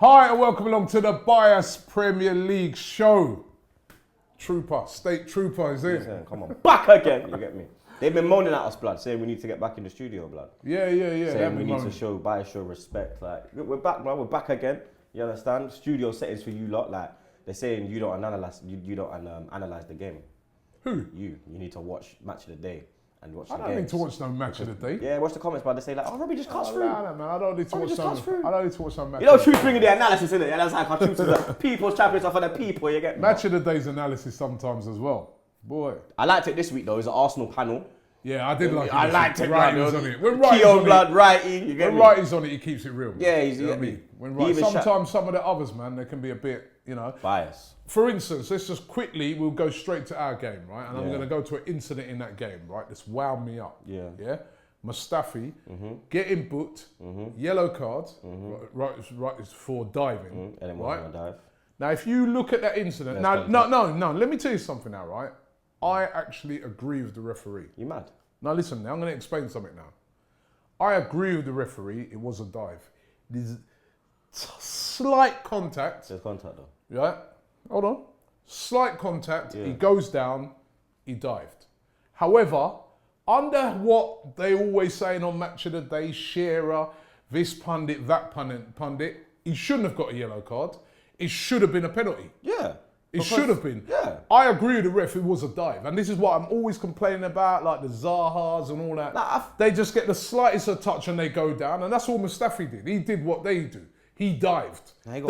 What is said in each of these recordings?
Hi and welcome along to the Bias Premier League show. State Trooper is here. Come on, back again, you get me? They've been moaning at us, blood, saying we need to get back in the studio, blood. Yeah. Saying we need to show respect. Like, we're back, blood, we're back again. You understand? Studio settings for you lot, like, they're saying you don't analyze the game. Who? You need to watch Match of the Day. And watch I don't need to watch no Match of the Day. Yeah, watch the comments, but they say like, oh, Robbie just cuts through. Nah, man, I don't need to watch no Match. You know, Truth's bringing the analysis in it. Yeah, that's like our truth is the people's championship for the people. You get me? Match of the Day's analysis sometimes as well. Boy, I liked it this week though. It was an Arsenal panel. Yeah, I did like it. I liked it, Writing's on it. When Writing's on it, he keeps it real. Yeah, you know what I mean? Sometimes some of the others, man, they can be a bit, bias. For instance, let's just quickly, we'll go straight to our game, right? And I'm going to go to an incident in that game, right? That's wound me up. Yeah. Mustafi getting booked, yellow card, right for diving, And then right? Dive. Now, if you look at that incident, no, let me tell you something now, right? I actually agree with the referee. You mad? Now listen, I'm going to explain something now. I agree with the referee, it was a dive. There's slight contact. There's contact though. Right? Hold on. Slight contact, he goes down, he dived. However, under what they always saying on Match of the Day, Shearer, this pundit, that pundit, he shouldn't have got a yellow card. It should have been a penalty. Yeah. It should have been. Yeah. I agree with the ref, it was a dive. And this is what I'm always complaining about, like the Zahas and all that. They just get the slightest of touch and they go down. And that's all Mustafi did. He did what they do. He dived. He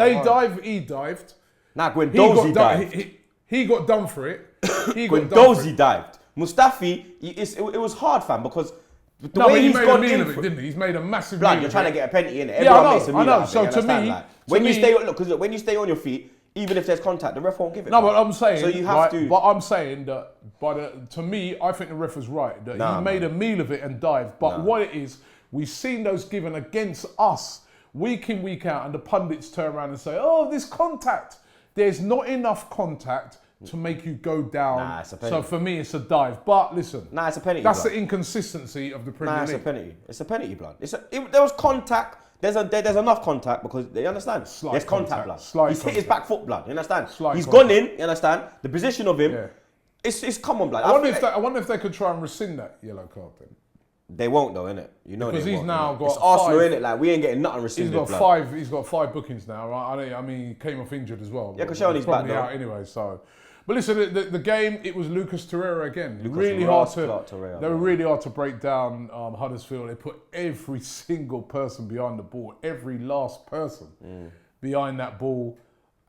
dived. Nah, Guendouzi dived. He got done for it. Guendouzi dived. Mustafi, it was hard, fam, because the way he's gone in for it, didn't he? He's made a massive blood, meal you're trying to get a penalty in it. Yeah, Everyone I know. So to me, when you stay on your feet, even if there's contact, the ref won't give it. No, but I'm saying, so you have to. But I'm saying that, to me, I think the ref was right. That he made a meal of it and dived. But what it is, we've seen those given against us week in, week out, and the pundits turn around and say, "Oh, there's contact." There's not enough contact to make you go down. So for me, it's a dive. But listen, it's a penalty. That's the inconsistency of the Premier League. It's a penalty. It's a penalty, blood. There was contact. There's enough contact because they understand. There's contact, blood. He's hit his back foot, blood. You understand? He's gone in. You understand? The position of him. Yeah. It's common, blood. I wonder if they could try and rescind that yellow card then. They won't though, innit? Because he's now got. It's Arsenal, innit? Like, we ain't getting nothing rescinded. He's got five bookings now, right? I mean, he came off injured as well. Yeah, Koscielny's back though. Out anyway, so. But listen, the game, it was Lucas Torreira again. They were really hard to break down Huddersfield. They put every single person behind the ball, every last person behind that ball.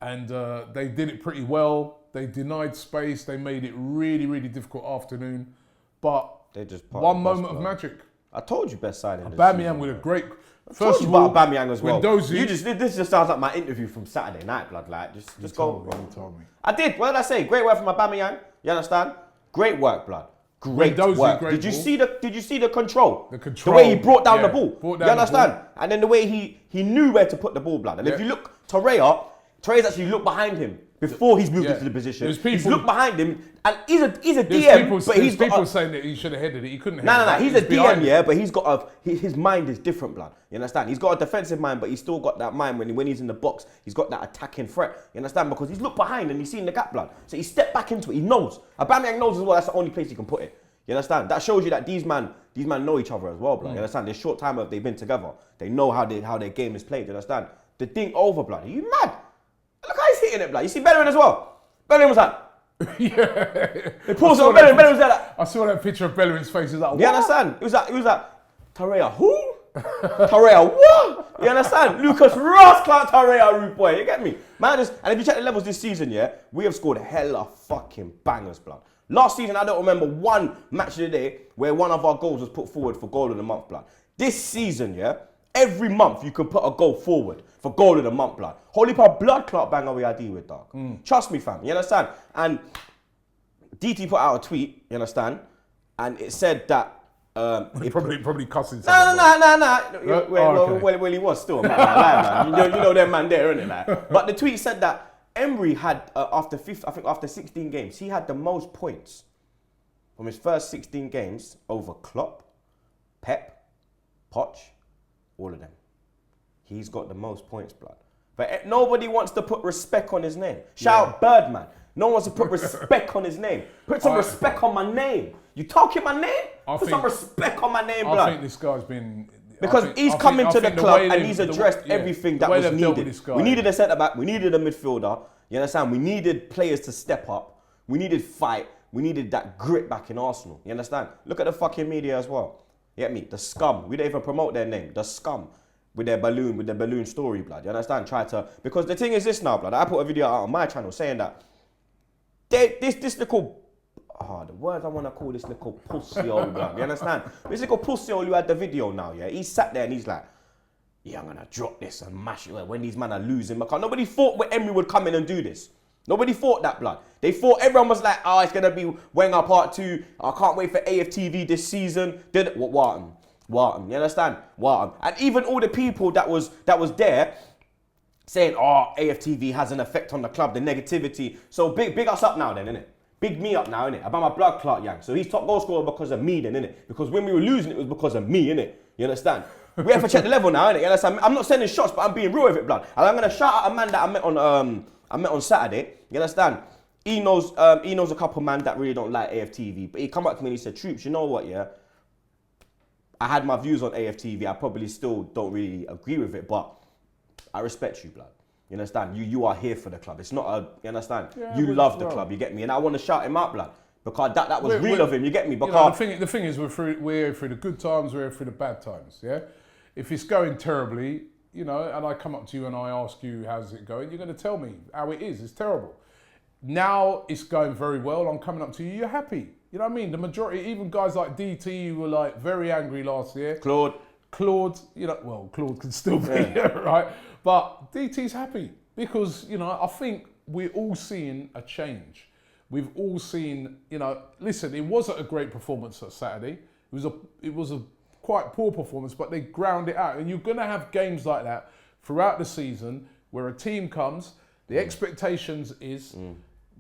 And they did it pretty well. They denied space. They made it really, really difficult afternoon. But they just one moment of magic. I told you best signing. Aubameyang with a great. First of all, Aubameyang as well. Guendouzi, this just sounds like my interview from Saturday night, blood. Like, just go. You told me. I did. What did I say? Great work from Aubameyang. You understand? Great work, blood. Great work. Did you see the control? The way he brought down the ball. You understand? And then the way he knew where to put the ball, blood. And if you look, Torreira's actually looked behind him before he's moved into the position. He's looked behind him, and he's a DM. But he's people saying that he should have headed it. He couldn't. No. He's a DM, but he's got his mind is different, blood. You understand? He's got a defensive mind, but he's still got that mind when he's in the box. He's got that attacking threat. You understand? Because he's looked behind and he's seen the gap, blood. So he stepped back into it. He knows. Aubameyang knows as well. That's the only place he can put it. You understand? That shows you that these man know each other as well, blood. You understand? This short time they've been together, they know how their game is played. You understand? The thing over, blood. Are you mad? Look how he's hitting it, blood. You see Bellerin as well. Bellerin was like, They paused it on Bellerin. Bellerin was like, I saw that picture of Bellerin's face. He was like, what? You understand? It was like, Torreira, who? Torreira, what? You understand? Lucas Ross can't Torreira, rude boy. You get me? Man, and if you check the levels this season, yeah, we have scored hella fucking bangers, blood. Last season, I don't remember one match of the day where one of our goals was put forward for goal of the month, blood. This season, yeah, every month you can put a goal forward for goal of the month, blood. Holy power blood clot banger we ID with, dog. Trust me, fam. You understand? And DT put out a tweet, you understand? And it said that probably cussing. No. Well, he was still. Man. You know them man there, isn't it? Like? But the tweet said that Emery had after 16 games, he had the most points from his first 16 games over Klopp, Pep, Poch, all of them. He's got the most points, blood. But nobody wants to put respect on his name. Shout out Birdman. No one wants to put respect on his name. Put some respect on my name. You talking my name? Put some respect on my name, blood. I think this guy's been... Because he's come into the club and he's addressed everything that was needed. We needed a centre-back. We needed a midfielder. You understand? We needed players to step up. We needed fight. We needed that grit back in Arsenal. You understand? Look at the fucking media as well. You get me? The scum. We don't even promote their name. The scum. With their balloon story, blood. You understand? Because the thing is this now, blood. I put a video out on my channel saying that this little... the words I want to call this little pussy-hole, blood. You understand? This little pussy-hole who had the video now, yeah? He sat there and he's like, yeah, I'm going to drop this and mash it when these men are losing. Because nobody thought Emery would come in and do this. Nobody thought that, blood. They thought everyone was like, it's going to be Wenger Part 2. I can't wait for AFTV this season. Wharton. You understand? Wharton. And even all the people that was there saying, AFTV has an effect on the club, the negativity. So big us up now then, innit? Big me up now, innit? About my blood clot, Yang. So he's top goal scorer because of me then, innit? Because when we were losing, it was because of me, innit? You understand? We have to check the level now, innit? You understand? I'm not sending shots, but I'm being real with it, blood. And I'm going to shout out a man that I met on Saturday. You understand? He knows a couple man that really don't like AFTV. But he come up to me and he said, Troops, you know what, yeah? I had my views on AFTV. I probably still don't really agree with it, but I respect you, blood. You understand? You are here for the club. It's not you understand? Yeah, you love the club, you get me? And I want to shout him out, blood. Because that was real of him, you get me? Because the thing is, we're through the good times, we're through the bad times, yeah? If it's going terribly, and I come up to you and I ask you, how's it going? You're going to tell me how it is. It's terrible. Now it's going very well. I'm coming up to you, you're happy. You know what I mean? The majority, even guys like DT, who were like very angry last year. Claude, Claude can still be here, right? But DT's happy because, I think we're all seeing a change. We've all seen, listen, it wasn't a great performance on Saturday. It was a quite poor performance, but they ground it out. And you're going to have games like that throughout the season where a team comes, the expectations is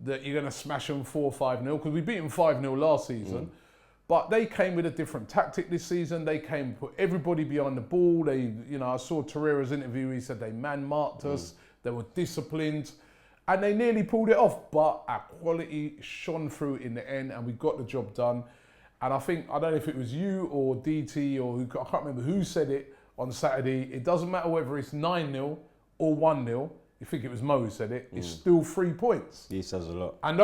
that you're going to smash them 4-5-0 because we beat them 5-0 last season. But they came with a different tactic this season. They came, put everybody behind the ball. They, I saw Torreira's interview. He said they man-marked us. They were disciplined. And they nearly pulled it off. But our quality shone through in the end and we got the job done. And I don't know if it was you or DT or I can't remember who said it on Saturday. It doesn't matter whether it's 9-0 or 1-0. You think it was Mo who said it, it's still 3 points. He says a lot. And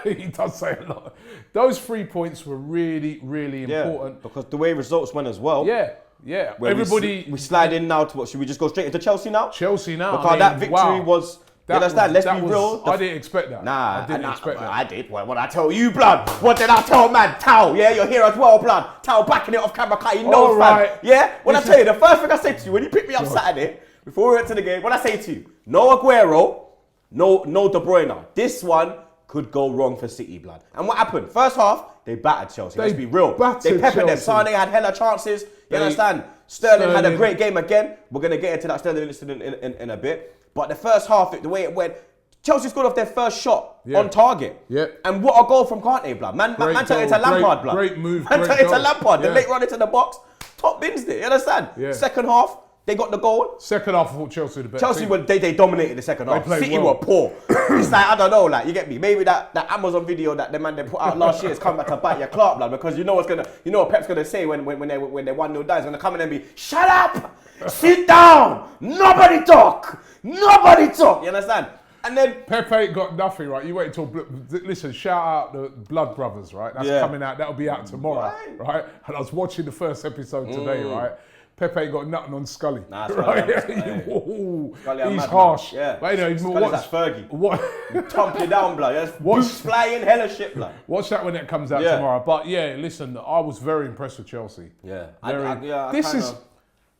he does say a lot. Those 3 points were really, really important. Because the way results went as well. Yeah. Everybody... We slide in now to what? Should we just go straight into Chelsea now? Chelsea now. Because that victory was... You understand? Let's be real. I didn't expect that. Nah, I didn't expect that. I did. What did I tell you, blood? What did I tell, man? Tao, yeah? You're here as well, blood. Tao backing it off camera, he knows, fam. Yeah? When I tell you, the first thing I said to you, when you picked me up Saturday, before we went to the game, what I say to you? No Aguero, no De Bruyne. This one could go wrong for City, blood. And what happened? First half, they battered Chelsea. Let's be real. They peppered them. Sane had hella chances. You understand? Sterling had a great game again. We're going to get into that Sterling incident in a bit. But the first half, the way it went, Chelsea scored off their first shot on target. And what a goal from Kante, blood. Man turned into Lampard, blood. Great move. Man turned into Lampard. The late run into the box. Top bins it. You understand? Second half, they got the goal. Second half, I thought Chelsea were the better team. They dominated the second half. City were poor. It's like, I don't know, like, you get me? Maybe that Amazon video that the man they put out last year has come back to bite your Clark, blood, because you know what Pep's gonna say when they 1-0 down. He's gonna come in and be, shut up! Sit down! Nobody talk! Nobody talk! You understand? And then Pepe got nothing, right? You wait until listen. Shout out the Blood Brothers, right? That's coming out. That'll be out tomorrow, right? And I was watching the first episode today, right? Pepe ain't got nothing on Scully. Nah, right? He's harsh. Yeah. But anyway, Scully's like Fergie. Thump you down, blood. Boots flying, hella shit, blood. Watch that when it comes out tomorrow. But yeah, listen, I was very impressed with Chelsea.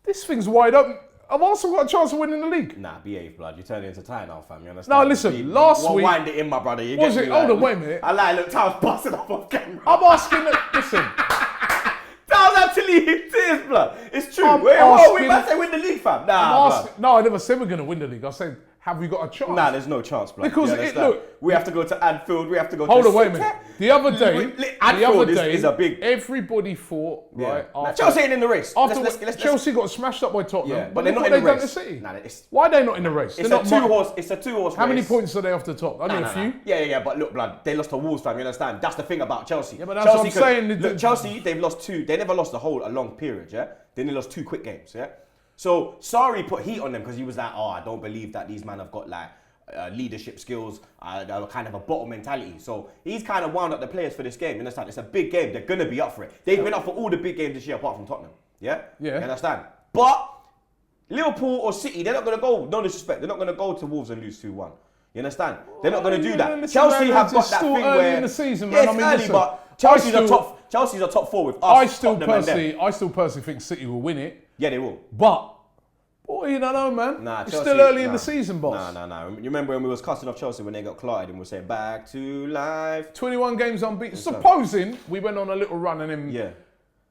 This thing's wide open. I've also got a chance of winning the league. Nah, behave, blood. You're turning into Ty now, fam. You understand? No, listen, last week... Wind it in, my brother. You was get it? me, Hold on, wait a minute. I like, look, Ty's busting off camera. I'm asking... Listen. Ty's actually in tears, blood. It's true. We might say win the league, fam. Nah, no, I never said we're going to win the league. I said, have we got a chance? Nah, there's no chance, blood. Because we have to go to Anfield. We have to go. Hold to on, wait a minute. The other day, is a big. Everybody thought right. After, Chelsea ain't in the race. After Chelsea got smashed up by Tottenham, yeah, but they're not in the race. Done to City? Nah, why are they not in the race? It's a two-horse race. How many points are they off the top? Only a few. Yeah. But look, blood, they lost to Wolves, fam. You understand? That's the thing about Chelsea. Yeah, but that's what I'm saying. Look, Chelsea, they've lost 2. They never lost a long period. Yeah, they only lost 2 quick games. Yeah. So Sarri put heat on them because he was like, oh, I don't believe that these men have got like leadership skills, kind of a bottle mentality. So he's kind of wound up the players for this game. You understand? It's a big game. They're going to be up for it. They've been up for all the big games this year apart from Tottenham. Yeah? Yeah. You understand? But Liverpool or City, they're not going to go, no disrespect, they're not going to go to Wolves and lose 2-1. You understand? They're not going to do that. Chelsea have got that thing where... in the season, man. Yeah, it's early, but Chelsea's a top 4 with us. I still personally think City will win it. Yeah, they will. But... boy, you don't know, man. Nah, it's Chelsea, still early in the season, boss. Nah. You remember when we was cussing off Chelsea when they got clotted and we were saying back to life? 21 games unbeaten. Supposing we went on a little run and then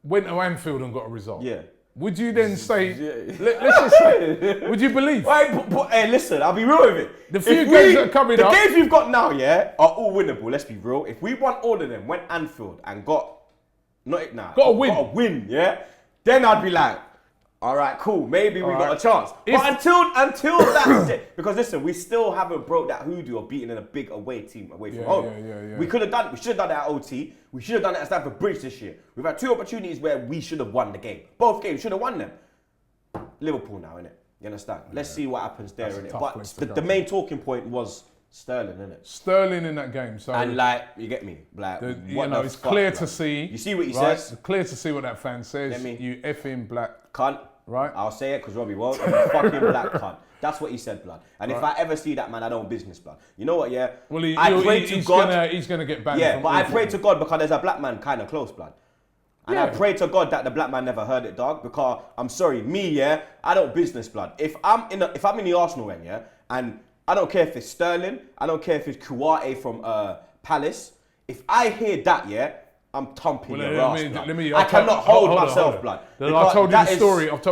went to Anfield and got a result. Yeah. Would you then say, let's just say, would you believe? But hey, listen, I'll be real with it. The few games that are coming up. The games we've got now, are all winnable, let's be real. If we won all of them, went Anfield and got a win, then I'd be like, all right, cool. Maybe we got a chance. But until that day, because listen, we still haven't broke that hoodoo of beating in a big away team away from home. Yeah. We should have done it at OT. We should have done it at Stamford Bridge this year. We've had 2 opportunities where we should have won the game. Both games, should have won them. Liverpool now, innit? You understand? Let's see what happens there, innit? But the main talking point was Sterling, innit? Sterling in that game. So and you get me? Like, it's clear to see. You see what he says? It's clear to see what that fan says. You effing black cunt. Right. I'll say it because Robbie won't. You fucking black cunt. That's what he said, blood. And if I ever see that man, I don't business, blood. You know what, yeah? Well, he's going to get banned. Yeah, but I pray to God because there's a black man kind of close, blood. And I pray to God that the black man never heard it, dog. Because I'm sorry, I don't business, blood. If I'm in the Arsenal end, and I don't care if it's Sterling, I don't care if it's Kouate from Palace. If I hear that, I'm thumping your ass, blood. I cannot hold myself, blood. I've told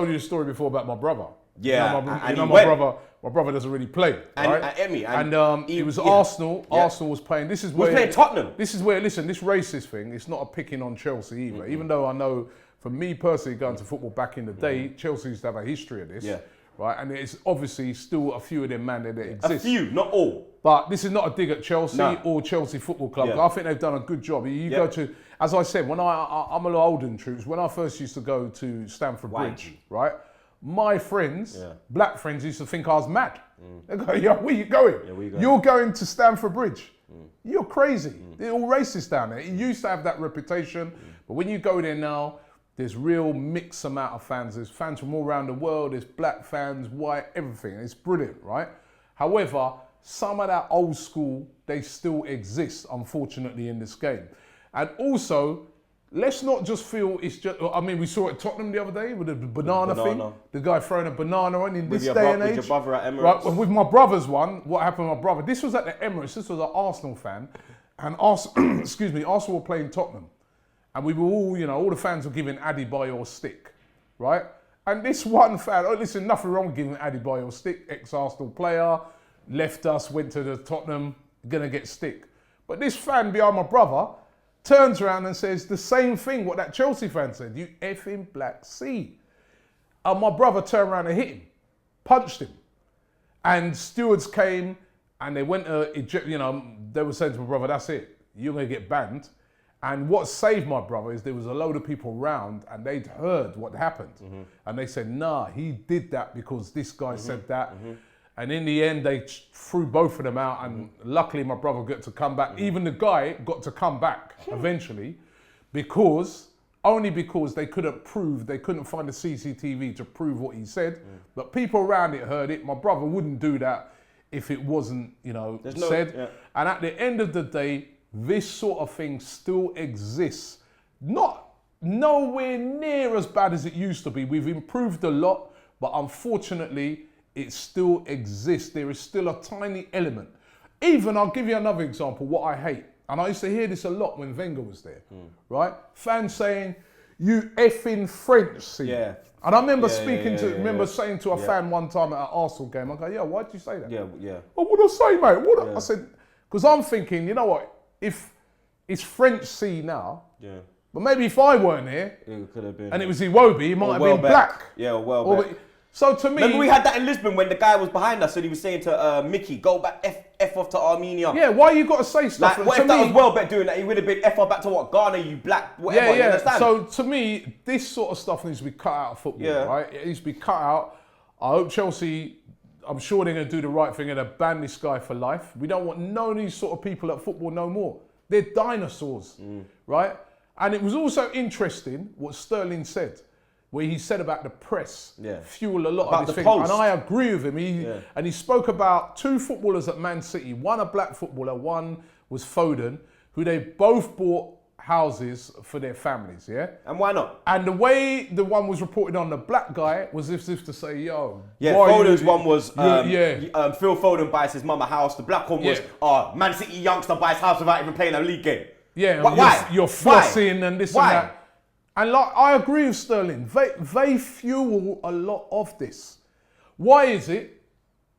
you the story before about my brother. Yeah, my brother doesn't really play, right? And it was Arsenal. Yeah. Arsenal was playing. This is where playing Tottenham. This is where this racist thing. It's not a picking on Chelsea either. Mm-hmm. Even though I know, for me personally, going to football back in the day, Chelsea used to have a history of this. Yeah. Right, and it's obviously still a few of them that exist. A few, not all. But this is not a dig at Chelsea or Chelsea Football Club. Yeah. I think they've done a good job. You go to, as I said, when I'm a little older than troops. When I first used to go to Stamford Bridge, right, my friends, black friends, used to think I was mad. They go, "Yo, where you going? Yeah, where you going? You're going to Stamford Bridge. You're crazy. They're all racist down there." It used to have that reputation, but when you go there now, there's real mixed amount of fans. There's fans from all around the world. There's black fans, white, everything. It's brilliant, right? However, some of that old school, they still exist, unfortunately, in this game. And also, let's not just feel it's just, we saw it at Tottenham the other day with the banana thing. The guy throwing a banana on in this day and age. With your brother at Emirates. Right, with my brother's one, what happened with my brother? This was at the Emirates. This was an Arsenal fan. And Arsenal were playing Tottenham. And we were all, all the fans were giving Adebayor stick, right? And this one fan, listen, nothing wrong with giving Adebayor stick, ex-Arsenal player, left us, went to the Tottenham, gonna get stick. But this fan behind my brother turns around and says the same thing what that Chelsea fan said, "You effing black C." And my brother turned around and hit him, punched him. And stewards came and they went to eject, they were saying to my brother, "That's it, you're gonna get banned." And what saved my brother is there was a load of people around and they'd heard what happened. Mm-hmm. And they said, "Nah, he did that because this guy said that." Mm-hmm. And in the end, they threw both of them out. And luckily, my brother got to come back. Even the guy got to come back eventually only because they couldn't find the CCTV to prove what he said. But people around it heard it. My brother wouldn't do that if it wasn't, said. Yeah. And at the end of the day, this sort of thing still exists. Not nowhere near as bad as it used to be. We've improved a lot, but unfortunately, it still exists. There is still a tiny element. Even, I'll give you another example, what I hate. And I used to hear this a lot when Wenger was there, right? Fans saying, You effing French, see. Yeah. And I remember saying to a fan one time at an Arsenal game, I go, yeah, why'd you say that? Yeah. Oh, what did I say, mate? I said, because I'm thinking, you know what? If it's French C now, but maybe if I weren't here, it could have been, and it was Iwobi, it might have been black. Yeah, well back. So to me, remember we had that in Lisbon when the guy was behind us and he was saying to Mickey, go back F off to Armenia. Yeah, why you got to say stuff? Like, what if that was Welbeck doing that? He would have been F off back to what? Ghana, you black, whatever. You understand? So to me, this sort of stuff needs to be cut out of football, right? It needs to be cut out. I hope Chelsea, I'm sure they're going to do the right thing and they'll ban this guy for life. We don't want none of these sort of people at football no more. They're dinosaurs, right? And it was also interesting what Sterling said, where he said about the press fuel a lot of this thing. And I agree with him. And he spoke about 2 footballers at Man City, one a black footballer, one was Foden, who they both bought houses for their families, And why not? And the way the one was reported on the black guy was as if to say, yo. Foden's one was, Phil Foden buys his mum a house. The black one was, Man City youngster buys house without even playing a league game. Yeah, why? You're flossing and this and that. And like, I agree with Sterling. They fuel a lot of this. Why is it?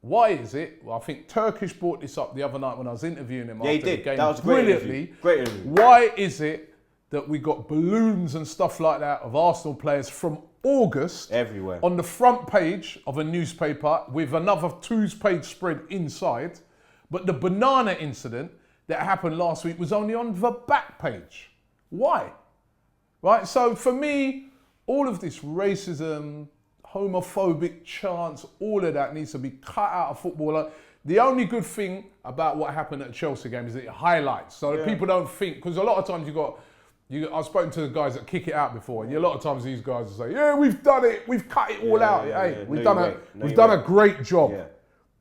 Well, I think Turkish brought this up the other night when I was interviewing him after the game. That was brilliantly. Great interview. Why is it that we got balloons and stuff like that of Arsenal players from August everywhere on the front page of a newspaper with another 2-page spread inside, but the banana incident that happened last week was only on the back page? Why? Right, so for me, all of this racism, homophobic chants, all of that needs to be cut out of football. The only good thing about what happened at the Chelsea game is that it highlights, so that people don't think, because a lot of times I've spoken to the guys that kick it out before, and a lot of times these guys will say, yeah, we've done it, we've cut it all out. We've done a great job.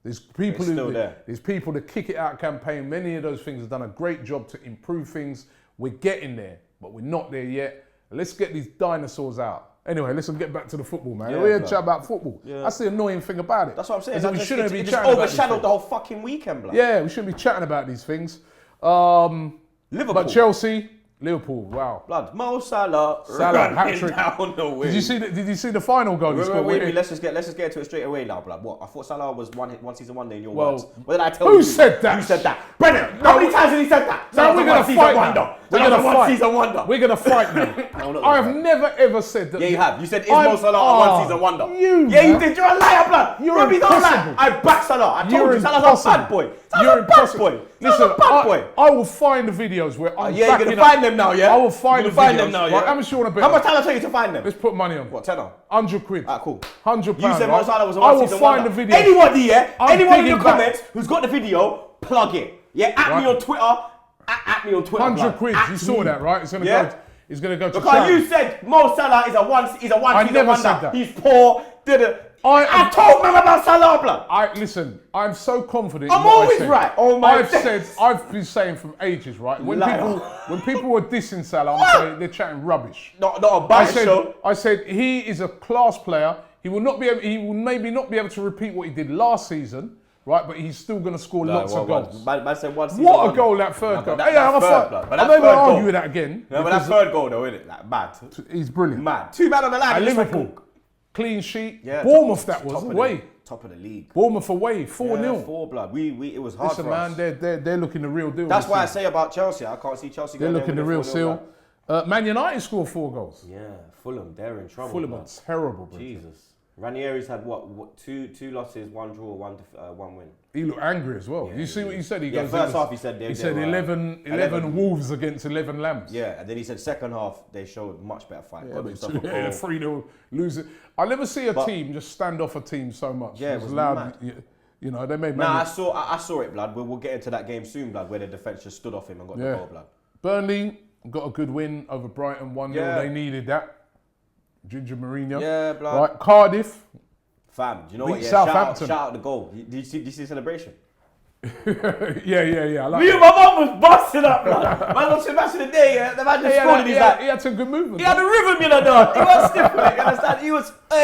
There's people there's people that kick it out campaign. Many of those things have done a great job to improve things. We're getting there, but we're not there yet. Let's get these dinosaurs out. Anyway, let's get back to the football, man. We're here to chat about football. That's the annoying thing about it. That's what I'm saying. We shouldn't be it chatting just about overshadowed the whole fucking weekend, blood. Yeah, we shouldn't be chatting about these things. Liverpool. But Chelsea, Liverpool, wow. Blood, Mo Salah hat-trick. Down the wing. Did you see the final goal? Wait, let's just get into it straight away now, blood. What? I thought Salah was one season wonder in your words. What did I tell you? Who said that? You said that. Brennan, how many times has he said that? Now we're going to fight now. We're going to fight now. I have never ever said that. Yeah, you have. You said, is Mo Salah a one season wonder? You did. You're a liar, blood. You're impossible. I back Salah. I told you, Salah's a bad boy. You're impossible. Listen, I will find the videos where I'm you're going to find them now, yeah? I will find the videos. How much you want to bet? How much time I tell you to find them? Let's put money on. What, tenner? 100 quid. Ah, cool. £100. You said Mo Salah was a I one will season find wonder. the video. Anybody, yeah? Anyone in the digging back. comments who's got the video, plug it. Yeah, at me on Twitter. At me on Twitter. 100 quid. You saw that, right? It's going to go. It's going to go to because charity. you said Mo Salah is a one season wonder. Said that. He's poor. I told man about Salah, blood. Listen, I'm so confident. I'm always right. Oh my I've been saying from ages, right? When people were dissing Salah, I'm saying they're chatting rubbish. Not a bad show. I said he is a class player. He will maybe not be able to repeat what he did last season. Right, but he's still going to score lots of goals. Man said one season what a goal, that third goal. I'm not going to argue with that again. No, but that third goal, though, isn't it? Like, mad. He's brilliant. Mad. 2 man on the line. Liverpool, clean sheet. Yeah, Bournemouth, that was away. Top of the league. Bournemouth away, 4-0. Yeah, 4 blood. It was hard for us. Listen, man, they're looking the real deal. That's why I say about Chelsea. I can't see Chelsea going They're looking the real deal. Man United scored 4 goals. Yeah, Fulham, they're in trouble. Fulham are terrible, bro. Jesus. Ranieri's had what? Two losses, 1 draw, 1 win. He looked angry as well. You see what he said? He goes, first half he said 11 Wolves against 11 Lambs. Yeah, and then he said second half they showed much better fight. 3-0 losing. I never see a team just stand off a team so much. Yeah, it was loud. You know, they made. Nah, I saw it, blood. We'll get into that game soon, blood, where the defence just stood off him and got the goal, blood. Burnley got a good win over Brighton 1-0. Yeah. They needed that. Ginger Mourinho. Yeah, blood. Right, Cardiff. Fam, do you know what? Yeah, Southampton. Shout out the goal. Did you see the celebration? Yeah. I like me and my mum was busting up, blood. Man was match of the day, yeah. The man just scored and he's like... He had some good movement. He had a rhythm, you know, dog. He was stiff, mate, you understand?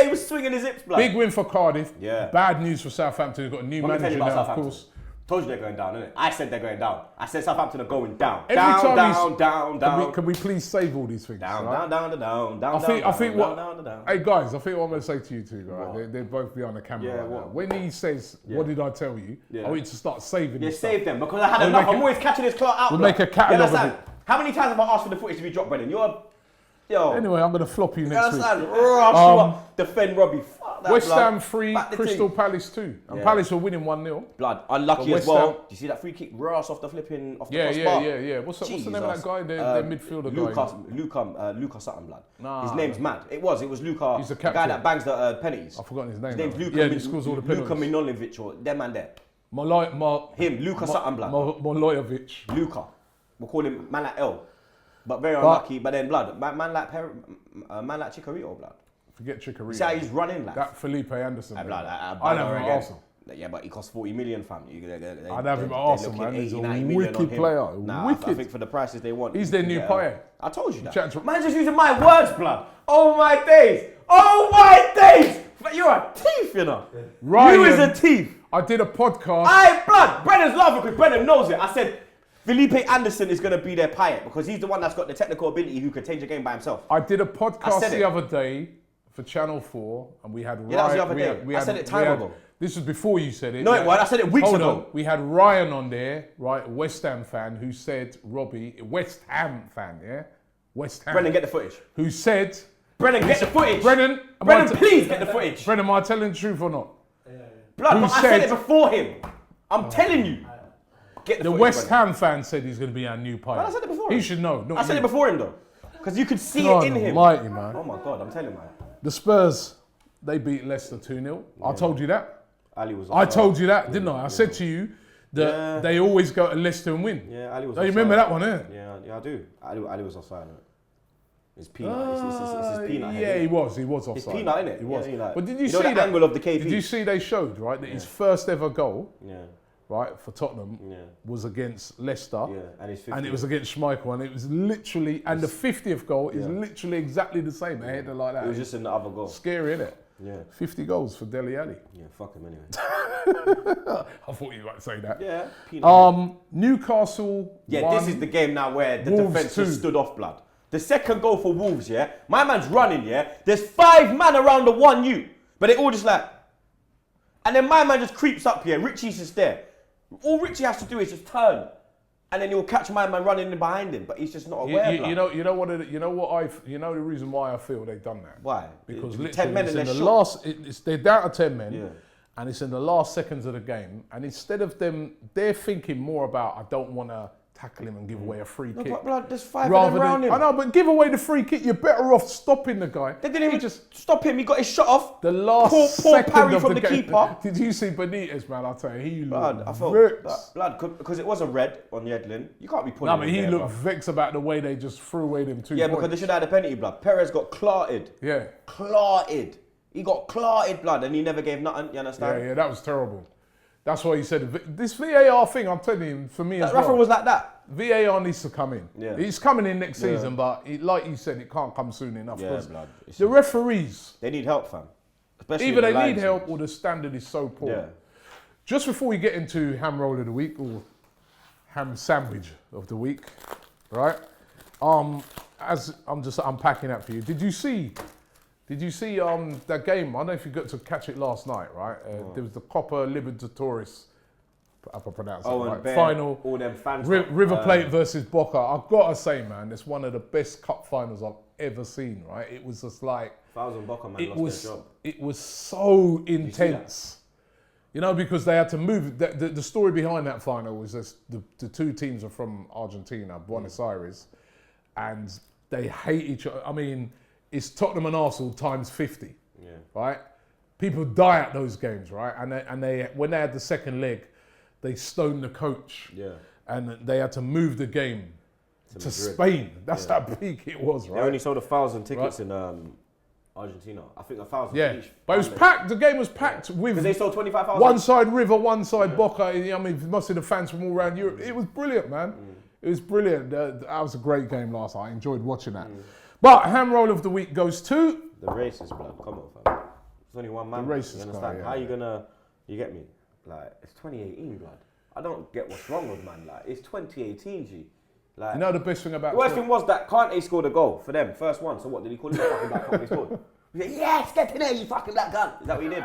He was swinging his hips, blood. Big win for Cardiff. Yeah. Bad news for Southampton. They've got a new manager now, of course. Told you they're going down, innit? I said they're going down. I said Southampton are going down. Every Down, time down, down, down. Can we please save all these things? Down, right? down, down. I think what. Down. Hey guys, I think what I'm going to say to you two, right? They'll both be on the camera right now. When he says, "What did I tell you?" I want you to start saving. Yeah, save them because I had enough. I'm always catching this clout out. We'll make a catalogue of it. How many times have I asked for the footage to be dropped, Brendan? Yo. Anyway, I'm going to flop you next week. Defend Robbie. West Ham 3, Crystal Palace 2. And Palace were winning 1-0. Blood, unlucky as well. Do you see that free kick Ross off the flipping crossbar? Yeah. What's the name of that guy? The midfielder guy. Luca something, blood. His name's mad. It was Luca. He's the guy that bangs the penalties. I've forgotten his name. His name's Luca. Yeah, he scores all the penalties. Luka Milojevic or them man there. Luca something, blood. Molojevic. Luca. We'll call him man like L. But very unlucky. But then blood, man like Chicharito, blood. Forget Chicharito. See how he's running, like that Felipe Anderson. I'd have him at Arsenal. Yeah, but he cost 40 million, fam. I'd have him at Arsenal, man. He's a wicked player. I think for the prices they want, he's their new player. I told you that. Man, just using my words, blood. Oh my days. But you're a thief, you know. Ryan, you is a thief. I did a podcast. Blood. Brendan's laughing because Brendan knows it. I said, Felipe Anderson is going to be their Payet because he's the one that's got the technical ability who can change the game by himself. I did a podcast the other day for Channel 4 and we had Ryan. Yeah, that was the other day. I said it time ago. This was before you said it. No, it wasn't. I said it weeks ago. We had Ryan on there, right, a West Ham fan, who said, Robbie, West Ham fan, yeah? West Ham. Brendan, get the footage. Who said... Brendan, get the footage. Brendan, please get the footage. Brendan, am I telling the truth or not? Blood, but I said it before him. I'm telling you. The West Ham fan said he's going to be our new player. I said it before him. He should know. I said it before him though. Because you could see it in him. Mighty, man. Oh my God, I'm telling you, man. The Spurs, they beat Leicester 2-0. I told you that. I told you that, didn't I? I said to you that they always go to Leicester and win. Yeah, Ali was offside. You remember that one, innit? Yeah, I do. Ali was offside, innit? It's peanut. It's his peanut. Yeah, he was offside. It's peanut, innit? He was. Yeah, but did you see the angle of the KP? Did you see they showed, right, that his first ever goal, right, for Tottenham was against Leicester. Yeah, and it was against Schmeichel, and it was literally, and the 50th goal is literally exactly the same. A header like that. It was just in the other goal. Scary, innit? Yeah. 50 goals for Dele Alli. Yeah, fuck him anyway. I thought you were about to say that. Yeah. Newcastle. This is the game now where the defence has stood off, blood. The second goal for Wolves, my man's running, There's 5 men around the 1U, but they all just like, and then my man just creeps up here. Richie's just there. All Richie has to do is just turn, and then he'll catch my man running in behind him, but he's just not aware. You know the reason why I feel they've done that. Why? Because 10 men in the last, they're down to 10 men, and it's in the last seconds of the game, and instead of them, they're thinking more about, I don't want to tackle him and give away a free kick. But blood, there's 5 of them around him. I know, but give away the free kick. You're better off stopping the guy. They didn't even just stop him. He got his shot off. The last poor second parry of from the game. Keeper. Did you see Benitez, man? I'll tell you, he looked blood, because it was a red on Yedlin. You can't be pulling. No, but he looked vexed about the way they just threw away them 2 points. Yeah, because they should have had a penalty, blood. Perez got clarted. Yeah. Clarted. He got clarted, blood, and he never gave nothing. You understand? Yeah, that was terrible. That's why he said this VAR thing. I'm telling you, for me as well. Referee was like that. VAR needs to come in. Yeah. He's coming in next season, but like you said, it can't come soon enough. Yeah, blood. The referees, they need help, fam. Especially either they need help or the standard is so poor. Yeah. Just before we get into ham roll of the week or ham sandwich of the week, right? As I'm just unpacking that for you, did you see that game? I don't know if you got to catch it last night, right? There was the Copa Libertadores, if I pronounce it right. Final. All them fans. River Plate versus Boca. I've got to say, man, it's one of the best cup finals I've ever seen, right? It was just like... If I was on Boca, man, lost their job. It was so intense. You know, because they had to move. The story behind that final was this, the 2 teams are from Argentina, Buenos Aires, and they hate each other. I mean, it's Tottenham and Arsenal times 50, right? People die at those games, right? And they when they had the second leg, they stoned the coach, and they had to move the game to Spain. That's how big it was, right? They only sold 1,000 tickets in Argentina. I think 1,000 each. But it was packed. The game was packed with. Because they sold 25,000. One side River, one side Boca. I mean, most of the fans from all around Europe. It was brilliant, man. It was brilliant. That was a great game last night. I enjoyed watching that. But ham roll of the week goes to the racist, blood. Come on, fam. There's only one man. The racist you understand? guy, How you gonna? You get me? Like it's 2018, blood. I don't get what's wrong with man. Like, it's 2018, G. Like, You know the best thing about... the worst thing was that Kante scored a goal for them, first one. So what, did he call him a fucking black cunt when he scored? He said, yes, get in there, you fucking black cunt. Is that what he did?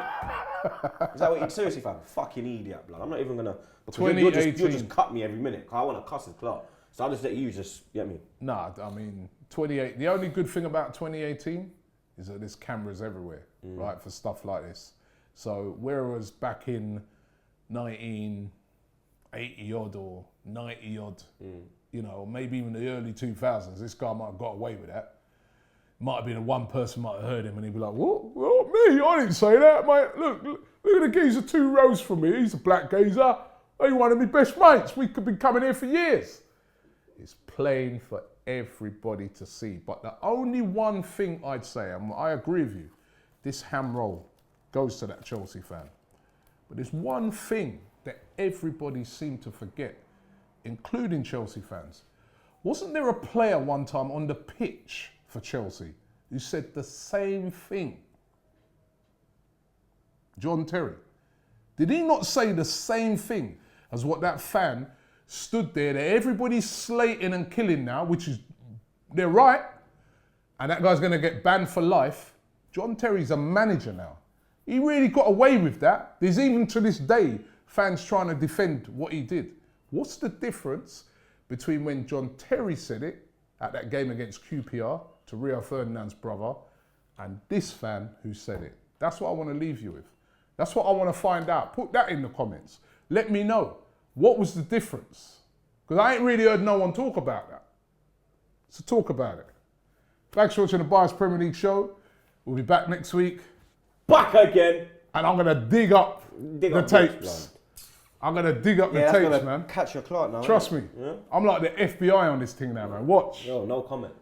Is that what he... Seriously, fam, fucking idiot, blood. I'm not even gonna... Because you'll just cut me every minute, because I want to cuss his Clark. So I'll just let you just get me. Nah, I mean, 28. The only good thing about 2018 is that there's cameras everywhere, right, for stuff like this. So whereas back in 1980 odd or 90 odd, you know, maybe even the early 2000s, this guy might have got away with that. Might have been one person might have heard him and he'd be like, what? Well, me? I didn't say that, mate. Look at the geezer 2 rows from me. He's a black geezer. He's one of my best mates. We could be coming here for years. It's plain for everybody to see. But the only one thing I'd say, and I agree with you, this ham roll goes to that Chelsea fan. But there's one thing that everybody seemed to forget, including Chelsea fans. Wasn't there a player one time on the pitch for Chelsea who said the same thing? John Terry. Did he not say the same thing as what that fan stood there that everybody's slating and killing now, which is, they're right, and that guy's going to get banned for life? John Terry's a manager now. He really got away with that. There's even to this day fans trying to defend what he did. What's the difference between when John Terry said it at that game against QPR to Rio Ferdinand's brother and this fan who said it? That's what I want to leave you with. That's what I want to find out. Put that in the comments. Let me know. What was the difference? Because I ain't really heard no one talk about that. So talk about it. Thanks for watching the Bias Premier League show. We'll be back next week. Back again. And I'm going to dig up the tapes. I'm going to dig up the tapes, man. Catch your clout now. Trust me. Yeah? I'm like the FBI on this thing now, man. Watch. Yo, no comment.